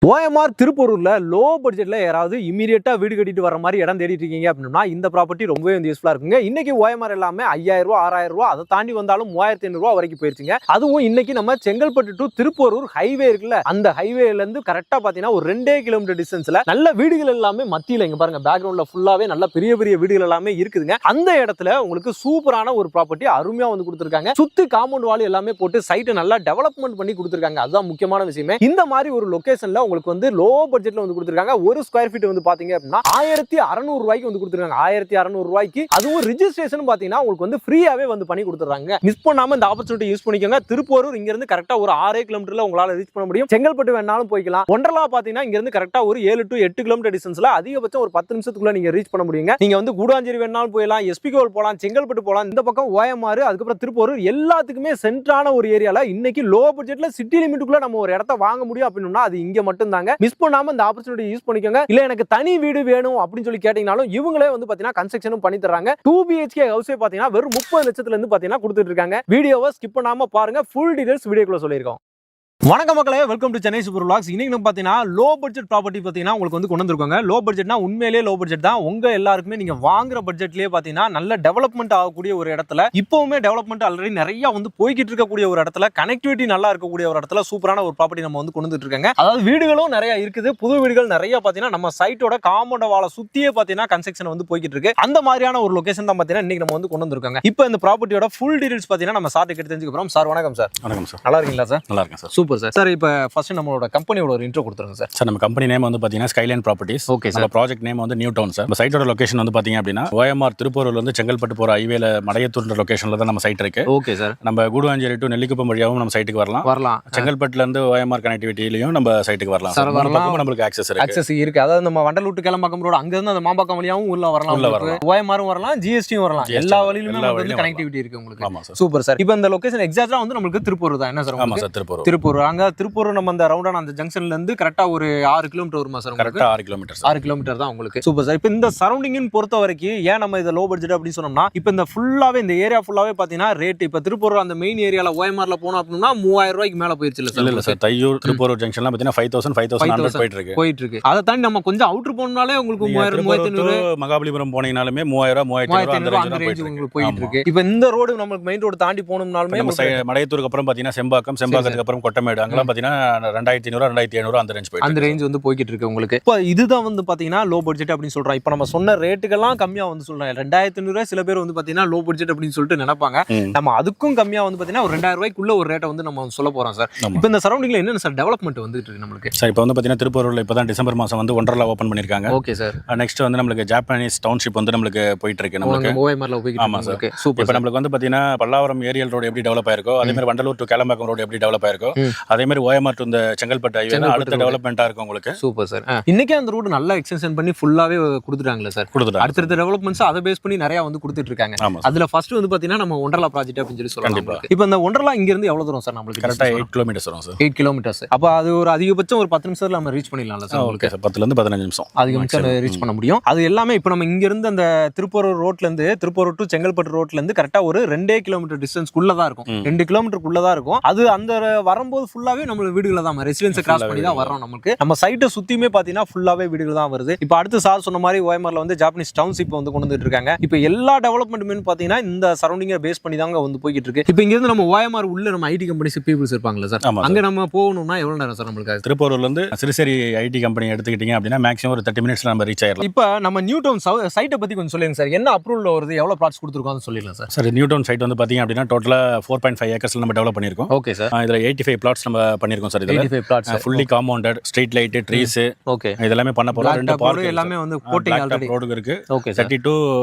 OMR திருப்பூர்ல low பட்ஜெட்ல யாராவது இமீடியட்டா வீடு கட்டிட்டு வர மாதிரி இடம் தேடிட்டு இருக்கீங்க அப்படின்னா இந்த ப்ராப்பர்ட்டி ரொம்பவே யூஸ்ஃபுல்லா இருக்குங்க. இன்னைக்கு OMR எல்லாமே 5000 ரூபாய் 6000 ரூபாய் அதை தாண்டி வந்தாலும் 3500 ரூபாய் வரைக்கும் போயிருச்சுங்க. அதுவும் இன்னைக்கு நம்ம செங்கல்பட்டு டு திருப்பூர் ஹைவே இருக்குல்ல, அந்த ஹைவேல இருந்து கரெக்டா பாத்தீங்கன்னா ஒரு 2 கிலோமீட்டர் டிஸ்டன்ஸ்ல நல்ல வீடுகள் எல்லாமே மத்தியில இங்க பாருங்க பேக்ரவுண்ட்ல ஃபுல்லாவே நல்ல பெரிய பெரிய வீடுகள் எல்லாமே இருக்குதுங்க. அந்த இடத்துல உங்களுக்கு சூப்பரான ஒரு ப்ராப்பர்ட்டி அருமையா வந்து கொடுத்துருக்காங்க. சுத்தி காம்பவுண்ட் வால் எல்லாமே போட்டு சைட்டை நல்லா டெவலப்மெண்ட் பண்ணி கொடுத்துருக்காங்க. அதுதான் முக்கியமான விஷயமே. இந்த மாதிரி ஒரு லொகேஷன்ல உங்களுக்கு வந்து லோ பட்ஜெட்ல வந்து கொடுத்திருக்காங்க. ஒரு ஸ்கொயர் ஃபீட் வந்து பாத்தீங்க அப்படின்னா 1600 ரூபாய்க்கு வந்து கொடுத்திருக்காங்க. 1600 ரூபாய்க்கு அதுவும் ரெஜிஸ்ட்ரேஷன் பாத்தீங்கன்னா உங்களுக்கு வந்து ஃப்ரீயாவே வந்து பண்ணி கொடுத்துறாங்க. மிஸ் பண்ணாம இந்த ஆப்பர்ச்சுனிட்டி யூஸ் பண்ணிக்கோங்க. திருப்பூர் இங்க இருந்து கரெக்டா ஒரு 6 கிலோமீட்டர்ல உங்களால ரீச் பண்ண முடியும். செங்கல்பட்டு வேணாலும் போய்க்கலாம். ஒண்டர்லா பாத்தீங்கன்னா இங்க இருந்து கரெக்டா ஒரு 7 to 8 கிலோமீட்டர் டிஸ்டன்ஸ்ல அதிகபட்சம் ஒரு 10 நிமிஷத்துக்குள்ள நீங்க ரீச் பண்ண முடியுங்க. நீங்க வந்து கூடாஞ்சேரி வேணாலும் போயலாம், எஸ்பி கோவில் போலாம், செங்கல்பட்டு போலாம். இந்த பக்கம் OMR அதுக்கப்புறம் திருப்பூர் எல்லாத்துக்குமே சென்ட்ரான ஒரு ஏரியால இன்னைக்கு லோ பட்ஜெட்ல சிட்டி லிமிட்டுக்குள்ள நம்ம ஒரு இடத்த வாங்க முடியும் அப்படின்னா அது இங்க மட்டும் தாங்க. மிஸ் பண்ணாம இந்த ஆப்பர்ச்சுனிட்டி யூஸ் பண்ணிக்கோங்க. இல்ல எனக்கு தனி வீடு வேணும் அப்படின்னு சொல்லி கேட்டீங்கனாலும் இவங்களே வந்து பாத்தீங்கன்னா கன்ஸ்ட்ரக்ஷனும் பண்ணி தர்றாங்க. 2 BHK ஹவுஸே பாத்தீங்கன்னா வெறும் 30 லட்சத்துல இருந்து பாத்தீங்கன்னா கொடுத்துட்டு இருக்காங்க. வீடியோவை ஸ்கிப் பண்ணாம பாருங்க. ஃபுல் டீடைல்ஸ் வீடியோக்குள்ள சொல்லியிருக்கோம். வணக்கம் மக்களே, welcome to Chennai super vlogs. இன்னைக்கு நம்ம பாத்தீங்கன்னா லோ பட்ஜெட் ப்ராப்பர்ட்டி பாத்தீங்கன்னா உங்களுக்கு வந்து கொண்டு வந்திருக்காங்க. லோ பட்ஜெட்னா உண்மையிலேயே லோ பட்ஜெட் தான். உங்க எல்லாருக்குமே நீங்க வாங்குற பட்ஜெட்லயே பாத்தீங்கன்னா நல்ல டெவலப்மெண்ட் ஆகக்கூடிய ஒரு இடத்துல, இப்பவுமே டெவலப்மெண்ட் ஆல்ரெடி நிறைய வந்து போய்கிட்டு இருக்கக்கூடிய ஒரு இடத்துல, கனெக்டிவிட்டி நல்லா இருக்கக்கூடிய ஒரு இடத்துல சூப்பரான ஒரு ப்ராப்பர்ட்டி நம்ம வந்து கொண்டு வந்துட்டு இருக்காங்க. அதாவது வீடுகளும் நிறைய இருக்குது, புது வீடுகள் நிறைய பாத்தீங்கன்னா நம்ம சைட்டோட காம்பவுண்ட் வாலை சுத்தியே பாத்தீங்கன்னா கன்ஸ்ட்ரக்ஷன் வந்து போய்கிட்டு இருக்கு. அந்த மாதிரியான ஒரு லொகேஷன் தான் பாத்தீங்கன்னா இன்னைக்கு நம்ம வந்து கொண்டு வந்திருக்காங்க. இப்போ இந்த ப்ராப்பர்ட்டியோட ஃபுல் டீடைல்ஸ் பாத்தீங்கன்னா நம்ம சார் கிட்ட தெரிஞ்சுக்க போறோம். சார் வணக்கம் சார். வணக்கம் சார். நல்லா இருக்கீங்களா சார்? நல்லா இருக்கேன் சார். Super sir. சார் இப்போ ஃபர்ஸ்ட் நம்மளோட கம்பெனியோட ஒரு இன்ட்ரோ கொடுத்துருங்க சார். சார் நம்ம கம்பெனி நேம் வந்து பார்த்தீங்கன்னா skyline properties. Okay sir. Project name வந்து நியூ டவுன் சார். நம்ம சைட்டோட லொகேஷன் வந்து பார்த்தீங்க அப்படின்னா OMR திருப்பூர்ல இருந்து செங்கல்பட்டு போகிற ஹைவேல மடையத்தூர் லொகேஷன்ல தான் நம்ம சைட் இருக்கு. Okay sir. நம்ம கூடுவாஞ்சேரி டு நெல்லிக்குப்பம் வழியாகவும் நம்ம சைட்டுக்கு வரலாம். செங்கல்பட்டுல இருந்து OMR கனெக்டிவிட்டிலையும் நம்ம சைட்டுக்கு வரலாம் சார். வரலாம், நம்மளுக்கு ஆக்சஸ் இருக்கு. அதாவது நம்ம வண்டலூட்டு கிளம்பாக்கம் ரோடு அங்க இருந்து அந்த மாம்பாக்கம் வழியாவும் உள்ள வரலாம். OMR வரலாம், GST வரலாம். எல்லா வழியிலுமே கனெக்டிவிட்டி இருக்கு உங்களுக்கு. Super sir. இப்போ இந்த லொகேஷன் எக்ஸாக்ட்டா வந்து நமக்கு திருப்பூர் தான். என்ன சார்? ஆமா சார், திருப்பூர். அங்க திருப்பூர் நம்ம அந்த ரவுண்டான அந்த ஜங்ஷன்ல இருந்து கரெக்டா ஒரு 6 கிலோமீட்டர் வருமா சார்? கரெக்டா 6 கிலோமீட்டர். 6 கிலோமீட்டர் தான் உங்களுக்கு. Super sir. இப்போ இந்த சரௌண்டிங் பொறுத்த வரைக்கும் ஏன் நம்ம இத லோ பட்ஜெட் அப்படி சொன்னோம்னா, இப்போ இந்த ஃபுல்லாவே இந்த ஏரியா ஃபுல்லாவே பாத்தீங்கன்னா ரேட் இப்போ திருப்பூர் அந்த மெயின் ஏரியால OMRல போனோம் அப்படின்னா 3000 ரூபாய்க்கு மேல போயிருச்சு இல்ல சார்? இல்ல சார், தையூர் திருப்பூர் ஜங்ஷன்ல பாத்தீங்கன்னா 5000 போயிட்டு இருக்கு. அதை தாண்டி நம்ம கொஞ்சம் அவுட்டர் போனோம்னாலே உங்களுக்கு 3000 3500. மகாபலிபுரம் போனீங்கனாலுமே 3000 3500 அந்த ரேஞ்ச் உங்களுக்கு போயிட்டு இருக்கு. இப்போ இந்த ரோடு நமக்கு மெயின் ரோடு தாண்டி போனோம்னாலுமே மடையத்தூருக்கு அப்புறம் பாத்தீங்கன்னா செம்பாக்கத்துக்கு அப்புறம் கொட்டமேடு அங்கெல்லாம் பாத்தீங்கன்னா 2500 2700 அந்த ரேஞ்ச் வந்து போய்கிட்டு இருக்கு உங்களுக்கு. இப்போ இதுதான் வந்து பாத்தீங்கன்னா லோ பட்ஜெட் அப்படின்னு சொல்றோம். இப்போ நம்ம சொன்ன ரேட்டுக்கெல்லாம் கம்மியா வந்து சொல்றோம். 2500 சில பேர் வந்து பாத்தீங்கன்னா லோ பட்ஜெட் அப்படின்னு சொல்லிட்டு நினைப்பாங்க. நம்ம அதுக்கும் கம்மியா வந்து பாத்தீங்கன்னா ஒரு 2000 ரூபாய்க்குள்ள ஒரு ரேட்டை வந்து நம்ம சொல்ல போறோம் சார். இப்போ இந்த சரௌண்டிங்ல என்ன சார் டெவலப்மெண்ட் வந்துட்டு இருக்கு நமக்கு? சார் இப்போ வந்து பாத்தீங்கன்னா திருப்பூர்ல இப்பதான் டிசம்பர் மாசம் வந்து ஒண்டர்லா ஓபன் பண்ணிருக்காங்க. Okay sir. நெக்ஸ்ட் வந்து நமக்கு ஜாப்பனீஸ் டவுன்ஷிப் வந்து நமக்கு போயிட்டு இருக்கு. நமக்கு OMRல போயிட்டு. ஆமா சார். இப்போ நமக்கு வந்து பாத்தீங்கன்னா பல்லாவரம் ஏரியல் ரோடு எப்படி டெவலப் ஆயிருக்கோ, அதே மாதிரி வண்டலூர் டு கேளம்பாக்கம் ரோடு எப்படி டெவலப் ஆயிருக்கோ, அதே மாதிரி OMR டு இந்த செங்கல்பட்டு ஹைவே அடுத்த டெவலப்மெண்டா இருக்கும் உங்களுக்கு. Super sir. இன்னைக்கு அந்த ரோடு நல்லா எக்ஸ்டென்ஷன் பண்ணி ஃபுல்லாவே கொடுத்துட்டாங்களா சார்? அடுத்த டெவலப்மெண்ட்ஸ் அதை பேஸ் பண்ணி நிறைய வந்து கொடுத்துட்டு இருக்காங்க. அதுல ஃபர்ஸ்ட் வந்து பாத்தீங்கன்னா நம்ம ஒண்டர்லா ப்ராஜெக்ட் அப்படின்னு சொல்லி சொல்லலாம். இப்போ இந்த ஒண்டர்லா இங்க இருந்து எவ்வளவு தூரம் சார்? நமக்கு கரெக்ட்டா 8 கிலோமீட்டர்ஸ் வரும் சார். 8 கிலோமீட்டர்ஸ். அப்ப அது ஒரு அதிகபட்சம் ஒரு 10 நிமிஷத்துல நம்ம ரீச் பண்ணிடலாம்ல சார்? ஓகே சார், 10 ல இருந்து 15 நிமிஷம் அதிகபட்சம் ரீச் பண்ண முடியும். அது எல்லாமே இப்போ நம்ம இங்க இருந்து அந்த திருப்பூர் ரோட்ல இருந்து திருப்பூர் டு செங்கல்பட்டு ரோட்ல இருந்து கரெக்டா ஒரு 2 கிலோமீட்டர் டிஸ்டன்ஸ்க்குள்ள தான் இருக்கும். 2 கிலோமீட்டருக்குள்ள தான் இருக்கும். அது அந்த வரும்போது ஃபுல்லாவே நம்ம வீடுகள தான் ரெசிடென்ஸ் கிராஸ் பண்ணி தான் வரோம். நமக்கு நம்ம சைட்டை சுத்தியுமே பாத்தீங்கன்னா ஃபுல்லாவே வீடுகள் தான் வருது. இப்போ அடுத்து சார் சொன்ன மாதிரி OMRல வந்து ஜாப்பனீஸ் டவுன்ஷிப் வந்து கொண்டு வந்துட்டு இருக்காங்க. இப்போ எல்லா டெவலப்மெண்ட்டுமே பாத்தீங்கன்னா இந்த சரௌண்டிங்கை பேஸ் பண்ணி தாங்க வந்து போய்கிட்டு இருக்கு. இப்போ இங்க இருந்து நம்ம OMR உள்ள நம்ம ஐடி கம்பெனிஸ் பீப்புள்ஸ் இருப்பாங்கல்ல சார், அங்க நம்ம போகணும்னா எவ்வளவு நேரம் சார் நமக்கு? திருப்பூர்ல இருந்து சிறுசேரி ஐடி கம்பெனி எடுத்துக்கிட்டீங்க அப்படின்னா மேக்ஸிமம் ஒரு 30 மினிட்ஸ்ல நம்ம ரீச் ஆயிடலாம். இப்போ நம்ம நியூ டவுன் சைட்டை பத்தி கொஞ்சம் சொல்லுங்க சார். என்ன அப்ரூவல் வருது, எவ்வளவு பிளாட்ஸ் கொடுத்துருக்கோம் சொல்லிடலாம் sir. Sir new town side வந்து பாத்தீங்க அப்படின்னா டோட்டலா 4.5 ஏக்கர்ஸ்ல நம்ம டெவலப் பண்ணிருக்கோம். Okay sir. இதுல 85 பிளாட்ஸ் நம்ம பண்ணிருக்கோம் சார். இதுல 85 plots fully compounded, street light, trees, okay இதெல்லாம் பண்ண போறோம். 2 பார்க் எல்லாமே வந்து போட்டிங் ஆல்ரெடி ரோடு இருக்கு. Okay sir. 30 to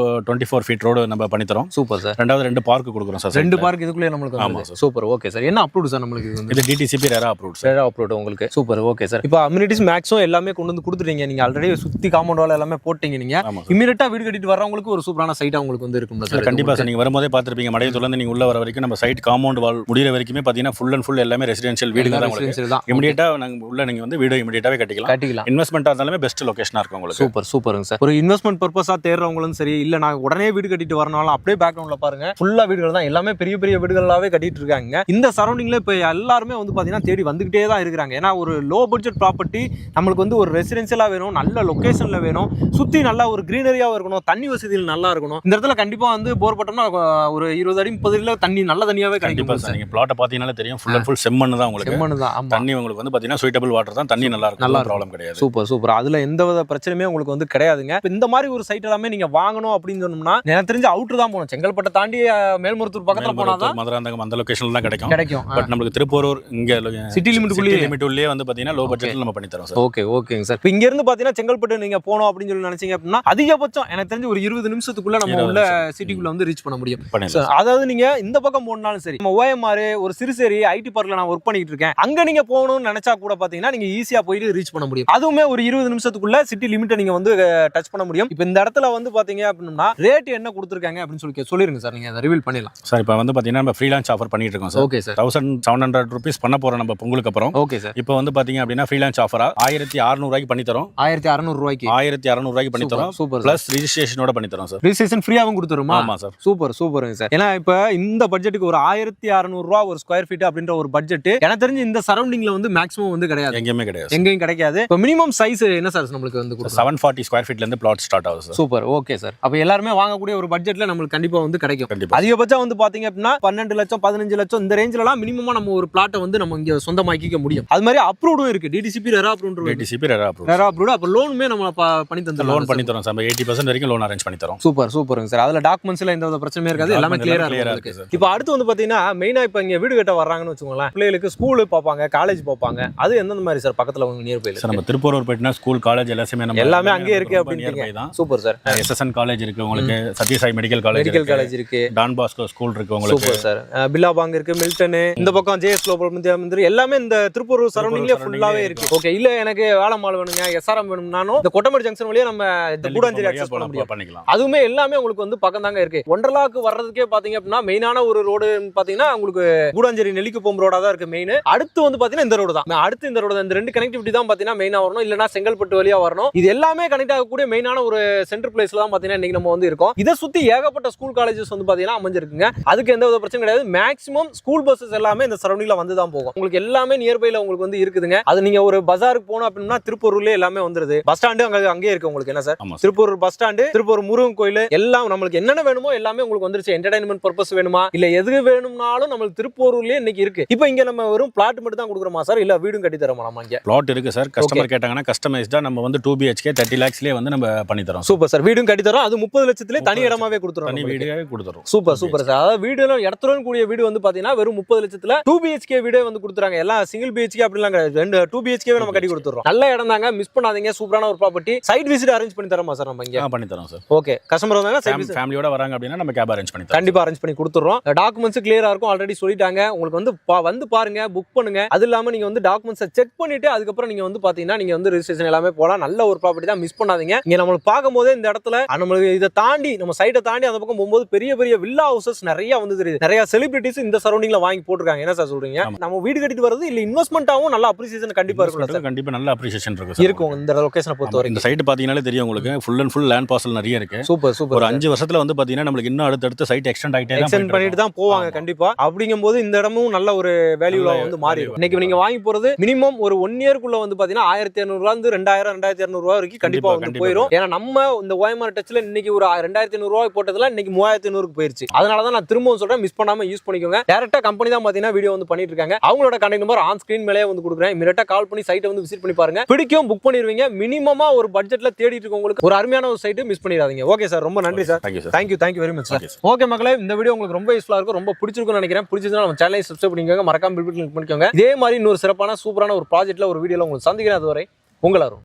24 feet road நம்ம பண்ணி தரோம். Super sir. ரெண்டாவது 2 பார்க் கொடுக்குறோம் சார். 2 பார்க் இதுக்குள்ளே நமக்கு. ஆமா சார். சூப்பர். Okay sir. என்ன அப்ரூவ்ட் சார் நமக்கு? இது DTCP ரேரா அப்ரூவ்ட் சார். ரேரா அப்ரூவ்ட் உங்களுக்கு. சூப்பர். Okay sir. இப்போ அம்யூனிட்டிஸ் மேக்ஸிமம் எல்லாமே கொண்டு வந்து கொடுத்துட்டீங்க. நீங்க ஆல்ரெடி சுத்தி காம்பவுண்ட் வால் எல்லாமே போட்டீங்க. நீங்க இமிடியேட்டா வீடு கட்டிட்டு வரவங்களுக்கு ஒரு சூப்பரான சைட்டா உங்களுக்கு வந்து இருக்கும் சார். கண்டிப்பா சார். நீங்க வரும்போதே பார்த்திருப்பீங்க, மடையத்தூர்ல இருந்து நீங்க உள்ள வர வரைக்கும் நம்ம சைட் காம்பவுண்ட் வால் முடிகிற வரைக்குமே பாத்தீங்கன்னா ஃபுல் அண்ட் ஃபுல் எல்லாமே ரெசிடென்ஷியல் ரெசிடென்ஷியல் வீடுங்க தான் உங்களுக்கு இமிடியேட்டா நாங்க உள்ள நீங்க வந்து வீடு இமிடியேட்டாவே கட்டிக்கலாம். இன்வெஸ்ட்மெண்டா இருந்தாலுமே பெஸ்ட் லொகேஷனா இருக்கும் உங்களுக்கு. சூப்பர் சூப்பருங்க சார். ஒரு இன்வெஸ்ட்மெண்ட் பர்பஸா தேடுறவங்களும் சரி, இல்ல நான் உடனே வீடு கட்டிட்டு வரனாலும் அப்படியே பேக்ரவுண்ட்ல பாருங்க ஃபுல்லா வீடுகள் தான், எல்லாமே பெரிய பெரிய வீடுகளாவே கட்டிட்டு இருக்காங்க. இந்த சரௌண்டிங்ல இப்ப எல்லாருமே வந்து பாத்தீங்கன்னா தேடி வந்துகிட்டே தான் இருக்கிறாங்க. ஏன்னா ஒரு லோ பட்ஜெட் ப்ராப்பர்ட்டி நம்மளுக்கு வந்து ஒரு ரெசிடென்ஷியலா வேணும், நல்ல லொகேஷன்ல வேணும், சுத்தி நல்லா ஒரு கிரீனரியாவும் இருக்கணும், தண்ணி வசதிகள் நல்லா இருக்கணும். இந்த இடத்துல கண்டிப்பா வந்து போர் பட்டோம்னா ஒரு 20 அடி 30 அடியில தண்ணி நல்ல தண்ணியாவே கண்டிப்பா சார். நீங்க பிளாட்டை பாத்தீங்கன்னாலே தெரியும், ஃபுல் அண்ட் ஃபுல் செம்மண் தான் உங்களுக்கு. செம்மண் தான். தண்ணி உங்களுக்கு வந்து பாத்தீங்கன்னா சூட்டபிள் வாட்டர் தான், தண்ணி நல்லா இருக்கும், ப்ராப்ளம் கிடையாது. Super super. அதுல எந்தவித பிரச்சனையுமே உங்களுக்கு வந்து கிடையாதுங்க. இந்த மாதிரி ஒரு சைட் எல்லாமே நீங்க வாங்கணும் அப்படின்னு சொன்னோம்னா எனக்கு தெரிஞ்சு அவுட்டர் தான் போகணும். செங்கல்பட்டை தாண்டி மேல்மருத்தூர் பக்கத்துல போனாதான் மதுராந்தகம் அந்த லொகேஷன்ல தான் கிடைக்கும். பட் நமக்கு திருப்பூர் இங்க சிட்டி லிமிட்டுக்குள்ளே வந்து பாத்தீங்கன்னா லோ பட்ஜெட்ல நம்ம பண்ணி தரோம் சார். ஓகேங்க சார். இங்க இருந்து பாத்தீங்கன்னா செங்கல்பட்டு நீங்க போகணும் அப்படின்னு சொல்லி நினைச்சீங்க அப்படின்னா அதிகபட்சம் எனக்கு தெரிஞ்சு ஒரு 20 நிமிஷத்துக்குள்ள நம்ம உள்ள சிட்டிக்குள்ள வந்து ரீச் பண்ண முடியும். அதாவது நீங்க இந்த பக்கம் போனாலும் சரி, நம்ம OMR ஒரு சிறுசேரி ஐடி பார்க்ல நான் ஒர்க் பண்ணிட்டு இருக்கேன், அங்க நீங்க போகணும்னு நினைச்சா கூட பாத்தீங்கன்னா நீங்க ஈஸியா போயிட்டு ரீச் பண்ண முடியும். அதுவுமே ஒரு 20 நிமிஷத்துக்குள்ள சிட்டி லிமிட்டை நீங்க வந்து டச் பண்ண முடியும். இப்போ இந்த இடத்துல வந்து பாத்தீங்க அப்படின்னா ரேட் என்ன கொடுத்துருக்காங்க அப்படின்னு சொல்லிருங்க சார், நீங்க அதை ரிவீல் பண்ணிடலாம் சார். இப்போ வந்து பாத்தீங்கன்னா நம்ம ஃப்ரீ லான்ச் ஆஃபர் பண்ணிட்டு இருக்கோம் சார். Okay sir. 1700 ரூபீஸ் பண்ண போறோம் நம்ம பொங்கலுக்கு அப்புறம். Okay sir. இப்போ வந்து பாத்தீங்க அப்படின்னா ஃப்ரீ லான்ச் ஆஃபரா 1600 ரூபாய்க்கு பண்ணி தரோம். 1600 ரூபாய்க்கு 1600 ரூபாய்க்கு பண்ணி தரோம். சூப்பர். பிளஸ் ரெஜிஸ்ட்ரேஷனோட பண்ணி தரோம் சார். ரெஜிஸ்ட்ரேஷன் ஃப்ரீயாவும் கொடுத்துருமா? ஆமா சார். சூப்பருங்க சார். ஏன்னா இப்போ இந்த பட்ஜெட்டுக்கு ஒரு 1600 ரூபா ஒரு ஸ்கொயர் ஃபீட் அப்படின்ற ஒரு பட்ஜெட் எனக்கு தெரிஞ்சு இந்த சரௌண்டிங்ல வந்து மேக்ஸிமம் வந்து கிடையாது, எங்கேயும் கிடைக்காது. இப்போ மினிமம் சைஸ் என்ன சார் நம்மளுக்கு வந்து 740 ஸ்கொயர் ஃபீட்ல இருந்து பிளாட் ஸ்டார்ட் ஆகுது சார். சூப்பர். Okay sir. அப்ப எல்லாருமே வாங்கக்கூடிய ஒரு பட்ஜெட்ல நம்மளுக்கு கண்டிப்பா வந்து கிடைக்கும். அதிகபட்சம் வந்து பாத்தீங்க அப்படின்னா 12 லட்சம் 15 லட்சம் இந்த ரேஞ்சில எல்லாம் மினிமமா நம்ம ஒரு பிளாட்டை வந்து நம்ம இங்க சொந்தமாக்கிக்க முடியும். அது மாதிரி அப்ரூவ்டும் இருக்கு. DTCP RERA approved. அப்ப லோனுமே நம்ம பண்ணி தந்தோம். லோன் பண்ணி தரோம் சார். 80% வரைக்கும் லோன் அரேஞ்ச் பண்ணி தரோம். சூப்பருங்க சார். அதுல டாக்குமெண்ட்ஸ்ல எந்த பிரச்சனையும் இருக்காது, எல்லாமே கிளியரா இருக்கு. இப்போ அடுத்து வந்து பாத்தீங்கன்னா மெயினா இப்ப இங்க வீடு கட்ட வர்றாங்கன்னு வச்சுக்கோங்களேன், பிள்ளைகளுக்கு ஸ்கூல் பாப்பாங்க, காலேஜ் பாப்பாங்க, அது எந்த மாதிரி சார் பக்கத்துல உங்க நியர் பை? நம்ம திருப்பூர் போயிட்டுனா ஸ்கூல் காலேஜ் எல்லாமே அங்கே இருக்கு அப்படின்னு. Super sir. SSN காலேஜ் இருக்கு உங்களுக்கு, சத்யசாய் மெடிக்கல் காலேஜ் இருக்கு, டான் பாஸ்கோ ஸ்கூல் இருக்கு உங்களுக்கு. Super sir. பில்லாபாங் இருக்கு, மில்டன், இந்த பக்கம் ஜேஎஸ் குளோபல் மந்திரி எல்லாமே இந்த திருப்பூர் சரௌண்டிங்ல ஃபுல்லாவே இருக்கு. ஓகே. இல்ல எனக்கு வேளம்மாள் வேணுங்க, SRM வேணும்னாலும் இந்த கொட்டமடி ஜங்ஷன் வழியா நம்ம இந்த கூடாஞ்சேரி அக்சஸ் பண்ண முடியும். அதுவுமே எல்லாமே உங்களுக்கு வந்து பக்கம் தாங்க இருக்கு. ஒண்டர்லாக்கு வர்றதுக்கே பாத்தீங்க அப்படின்னா மெயினான ஒரு ரோடு பாத்தீங்கன்னா உங்களுக்கு கூடாஞ்சேரி நெல்லிக்குப்பம் ரோடா தான் இருக்கு மெயின். அடுத்து வந்து பாத்தீங்கன்னா இந்த ரோடு தான். அடுத்து இந்த ரோடு, இந்த ரெண்டு கனெக்டிவிட்டி தான் பாத்தீங்கன்னா மெயினா வரணும், இல்லனா செங்கல்பட்டு வழியா வரணும். இது எல்லாமே கனெக்ட் ஆகக்கூடிய மெயினான ஒரு சென்டர் பிளேஸ்ல தான் பாத்தீங்கன்னா இன்னைக்கு நம்ம வந்து இருக்கோம். இதை சுத்தி ஏகப்பட்ட ஸ்கூல் காலேஜஸ் வந்து பாத்தீங்கன்னா அமைஞ்சிருக்குங்க. அதுக்கு எந்த வித பிரச்சனை கிடையாது. மேக்ஸிமம் ஸ்கூல் பஸ்ஸஸ் எல்லாமே இந்த சரௌண்டிங்ல வந்து தான் போகும். உங்களுக்கு எல்லாமே நியர்பைல உங்களுக்கு வந்து இருக்குதுங்க. அது நீங்க ஒரு பஜாருக்கு போகணும் அப்படின்னா திருப்பூர்லயே எல்லாமே வந்துருது. பஸ் ஸ்டாண்டு அங்கேயே இருக்கு உங்களுக்கு. என்ன sir, Tiruppur bus stand, Tiruppur Murugan கோயில் எல்லாம் நம்மளுக்கு என்னென்ன வேணுமோ எல்லாமே உங்களுக்கு வந்துருச்சு. என்டர்டைன்மெண்ட் பர்பஸ் வேணுமா இல்ல எது வேணும்னாலும் நம்மளுக்கு திருப்பூர்லயே இன்னைக்கு இருக்கு. இப்போ இங்க நம்ம வெறும் பிளாட் மட்டும் தான் கொடுக்குறோமா சார், இல்ல வீடும் கட்டி தரோமா? நம்ம இங்க பிளாட் இருக்கு சார். கஸ்டமர் கேட்டாங்கன்னா கஸ்டமைஸ்டா நம்ம வந்து 2 BHK 30 lakhsலயே வந்து நம்ம பண்ணி தரோம். Super sir. வீடும் கட்டி தரோம். அது 30 லட்சத்திலே தனி இடமாவே கொடுத்துறோம். தனி வீடாவே கொடுத்துறோம். Super sir. அதாவது வீடுல இடத்துடன் கூடிய வீடு வந்து பாத்தீங்கன்னா வெறும் 30 லட்சத்துல 2 BHK வீடே வந்து கொடுத்துறாங்க. எல்லாம் சிங்கிள் BHK அப்படிலாம் கிடையாது. 2 BHK நம்ம கட்டி கொடுத்துறோம். நல்ல இடம் தாங்க, மிஸ் பண்ணாதீங்க. சூப்பரான ஒரு ப்ராப்பர்ட்டி. சைட் விசிட் அரேஞ்ச் பண்ணி தரோமா சார்? நம்ம இங்க பண்ணி தரோம் சார். ஓகே. கஸ்டமர் வந்தாங்க ஃபேமிலியோட வராங்க அப்படின்னா நம்ம கேப் அரேஞ்ச் பண்ணி தரோம். கண்டிப்பா அரேஞ்ச் பண்ணி கொடுத்துறோம். டாக்குமெண்ட்ஸ் கிளியரா இருக்கும். ஆல்ரெடி சொல்லிட்டாங்க. உங்களுக்கு வந்து பாருங்க, புக் பண்ணுங்க. அது இல்லாம நீங்க வந்து டாக்குமெண்ட்ஸை செக் பண்ணிட்டு அதுக்கப்புறம் நீங்க வந்து பாத்தீங்கன்னா நீங்க வந்து ரெஜிஸ்ட்ரேஷன் எல்லாமே போலாம். நல்ல ஒரு ப்ராப்பர்ட்டி தான், மிஸ் பண்ணாதீங்க. இங்க நம்மளுக்கு பார்க்கும்போதே இந்த இடத்துல நம்மளுக்கு இதை தாண்டி நம்ம சைட்டை தாண்டி அந்த பக்கம் போகும்போது பெரிய பெரிய வில்லா ஹவுசஸ் நிறைய வந்து தெரியுது. நிறைய செலிபிரிட்டிஸ் இந்த சரௌண்டிங்ல வாங்கி போட்டுருக்காங்க. என்ன சார் சொல்றீங்க? நம்ம வீடு கட்டிட்டு வரது இல்ல இன்வெஸ்ட்மெண்டாவும் நல்ல அப்ரிசியேஷன் கண்டிப்பா இருக்கும். கண்டிப்பா நல்ல அப்ரிசியேஷன் இருக்கும் இந்த லொகேஷனை பொறுத்தவரை. இந்த சைட் பாத்தீங்கன்னாலே தெரியும் உங்களுக்கு, full and full land parcel நிறைய இருக்கு. சூப்பர். ஒரு 5 வருஷத்துல வந்து பாத்தீங்கன்னா நம்மளுக்கு இன்னும் அடுத்து சைட் எக்ஸ்டெண்ட் பண்ணிட்டு தான் போவாங்க கண்டிப்பா. அப்படிங்கும்போது இந்த இடமும் நல்ல ஒரு வேல்யூல வந்து மாறிடும். இன்னைக்கு நீங்க வாங்கி போறது மினிமம் ஒரு 1 இயர்க்குள்ள வந்து பாத்தீங்கன்னா 1500 ரூபாய் இருந்து 2000 2200 ரூபாய் வரைக்கும் கண்டிப்பா வந்து போயிடும். ஏன்னா நம்ம இந்த OMR டச்ல இன்னைக்கு ஒரு 2500 ரூபாய் போட்டதுல இன்னைக்கு 3500க்கு போயிருச்சு. அதனாலதான் நான் திரும்பவும் சொல்றேன், மிஸ் பண்ணாம யூஸ் பண்ணிக்கோங்க. டைரக்டா கம்பெனி தான் பாத்தீங்கன்னா வீடியோ வந்து பண்ணிட்டு இருக்காங்க. அவங்களோட கான்டாக்ட் நம்பர் ஆன் ஸ்கிரீன் மேலே வந்து கொடுக்குறேன். இமிடியேட்டா கால் பண்ணி சைட்டை வந்து விசிட் பண்ணி பாருங்க. பிடிக்கும், புக் பண்ணிடுவீங்க. மினிமமா ஒரு பட்ஜெட்ல தேடிட்டு இருக்கவங்களுக்கு ஒரு அருமையான ஒரு சைட் மிஸ் பண்ணிடாதீங்க. ஓகே சார், ரொம்ப நன்றி sir. Thank you very much sir. Okay மக்களே, இந்த வீடியோ உங்களுக்கு ரொம்ப யூஸ்ஃபுல்லா இருக்கும், ரொம்ப பிடிச்சிருக்கும்னு நினைக்கிறேன். பிடிச்சிருந்தா நம்ம சேனலை சப்ஸ்கிரைப் பண்ணிக்கோங்க, மறக்காம பெல் பட்டன் கிளிக் பண்ணிக்கோங்க. இதே மாதிரி இன்னொரு சிறப்பான சூப்பரான ஒரு ப்ராஜெக்ட்ல ஒரு வீடியோல உங்களுக்கு சந்திக்கிறேன். அதுவரை உங்கள் அருண்.